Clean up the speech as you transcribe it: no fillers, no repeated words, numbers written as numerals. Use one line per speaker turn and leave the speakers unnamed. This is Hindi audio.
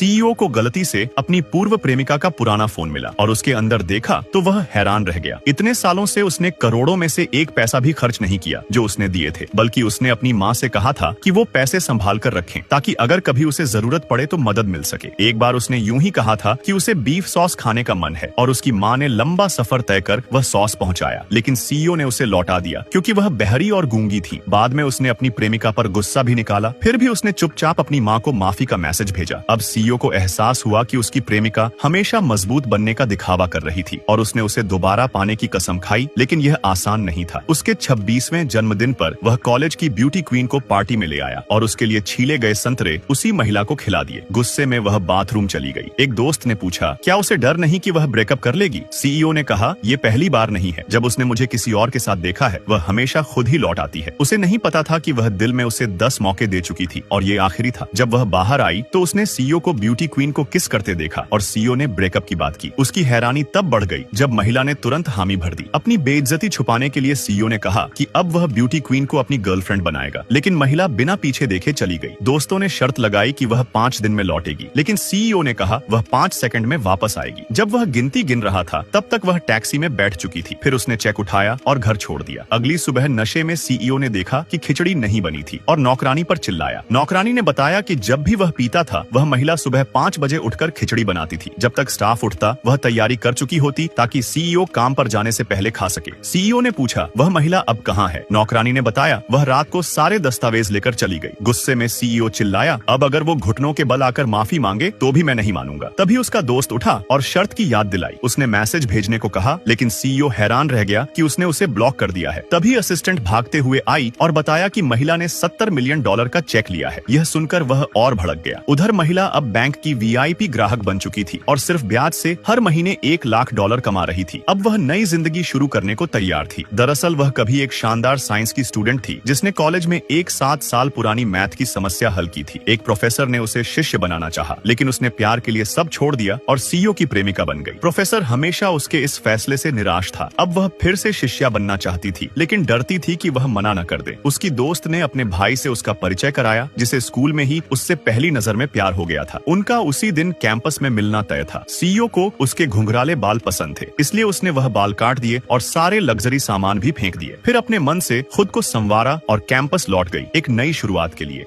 सीईओ को गलती से अपनी पूर्व प्रेमिका का पुराना फोन मिला और उसके अंदर देखा तो वह हैरान रह गया। इतने सालों से उसने करोड़ों में से एक पैसा भी खर्च नहीं किया जो उसने दिए थे, बल्कि उसने अपनी माँ से कहा था कि वो पैसे संभाल कर रखें ताकि अगर कभी उसे जरूरत पड़े तो मदद मिल सके। एक बार उसने यूं ही कहा था कि उसे बीफ सॉस खाने का मन है और उसकी माँ ने लंबा सफर तय कर वह सॉस पहुंचाया, लेकिन सीईओ ने उसे लौटा दिया क्योंकि वह बहरी और गूंगी थी। बाद में उसने अपनी प्रेमिका पर गुस्सा भी निकाला, फिर भी उसने चुपचाप अपनी माँ को माफी का मैसेज भेजा। अब सीईओ को एहसास हुआ कि उसकी प्रेमिका हमेशा मजबूत बनने का दिखावा कर रही थी और उसने उसे दोबारा पाने की कसम खाई, लेकिन यह आसान नहीं था। उसके 26वें जन्मदिन पर वह कॉलेज की ब्यूटी क्वीन को पार्टी में ले आया और उसके लिए छीले गए संतरे उसी महिला को खिला दिए। गुस्से में वह बाथरूम चली गई। एक दोस्त ने पूछा, क्या उसे डर नहीं कि वह ब्रेकअप कर लेगी? सीईओ ने कहा, ये पहली बार नहीं है जब उसने मुझे किसी और के साथ देखा है। वह हमेशा खुद ही लौट आती है। उसे नहीं पता था कि वह दिल में उसे 10 मौके दे चुकी थी और ये आखिरी था। जब वह बाहर आई तो उसने सीईओ को ब्यूटी क्वीन को किस करते देखा और सीईओ ने ब्रेकअप की बात की। उसकी हैरानी तब बढ़ गई जब महिला ने तुरंत हामी भर दी। अपनी बेइज्जती छुपाने के लिए सीईओ ने कहा कि अब वह ब्यूटी क्वीन को अपनी गर्लफ्रेंड बनाएगा, लेकिन महिला बिना पीछे देखे चली गई। दोस्तों ने शर्त लगाई कि वह 5 दिन में लौटेगी, लेकिन सीईओ ने कहा वह 5 सेकंड में वापस आएगी। जब वह गिनती गिन रहा था तब तक वह टैक्सी में बैठ चुकी थी। फिर उसने चेक उठाया और घर छोड़ दिया। अगली सुबह नशे में सीईओ ने देखा कि खिचड़ी नहीं बनी थी और नौकरानी पर चिल्लाया। नौकरानी ने बताया कि जब भी वह पीता था वह महिला सुबह 5 बजे उठकर खिचड़ी बनाती थी। जब तक स्टाफ उठता वह तैयारी कर चुकी होती ताकि सीईओ काम पर जाने से पहले खा सके। सीईओ ने पूछा, वह महिला अब कहाँ है? नौकरानी ने बताया, वह रात को सारे दस्तावेज लेकर चली गई। गुस्से में सीईओ चिल्लाया, अब अगर वो घुटनों के बल आकर माफी मांगे तो भी मैं नहीं मानूंगा। तभी उसका दोस्त उठा और शर्त की याद दिलाई। उसने मैसेज भेजने को कहा, लेकिन सीईओ हैरान रह गया कि उसने उसे ब्लॉक कर दिया है। तभी असिस्टेंट भागते हुए आई और बताया कि महिला ने $70 मिलियन का चेक लिया है। यह सुनकर वह और भड़क गया। उधर महिला अब बैंक की वीआईपी ग्राहक बन चुकी थी और सिर्फ ब्याज से हर महीने $1 लाख कमा रही थी। अब वह नई जिंदगी शुरू करने को तैयार थी। दरअसल वह कभी एक शानदार साइंस की स्टूडेंट थी जिसने कॉलेज में एक 7 साल पुरानी मैथ की समस्या हल की थी। एक प्रोफेसर ने उसे शिष्य बनाना चाहा, लेकिन उसने प्यार के लिए सब छोड़ दिया और सीईओ की प्रेमिका बन गई। प्रोफेसर हमेशा उसके इस फैसले से निराश था। अब वह फिर से शिष्या बनना चाहती थी, लेकिन डरती थी कि वह मना न कर दे। उसकी दोस्त ने अपने भाई से उसका परिचय कराया, जिसे स्कूल में ही उससे पहली नजर में प्यार हो गया था। उनका उसी दिन कैंपस में मिलना तय था। सीईओ को उसके घुंघराले बाल पसंद थे, इसलिए उसने वह बाल काट दिए और सारे लग्जरी सामान भी फेंक दिए। फिर अपने मन से खुद को संवारा और कैंपस लौट गई एक नई शुरुआत के लिए।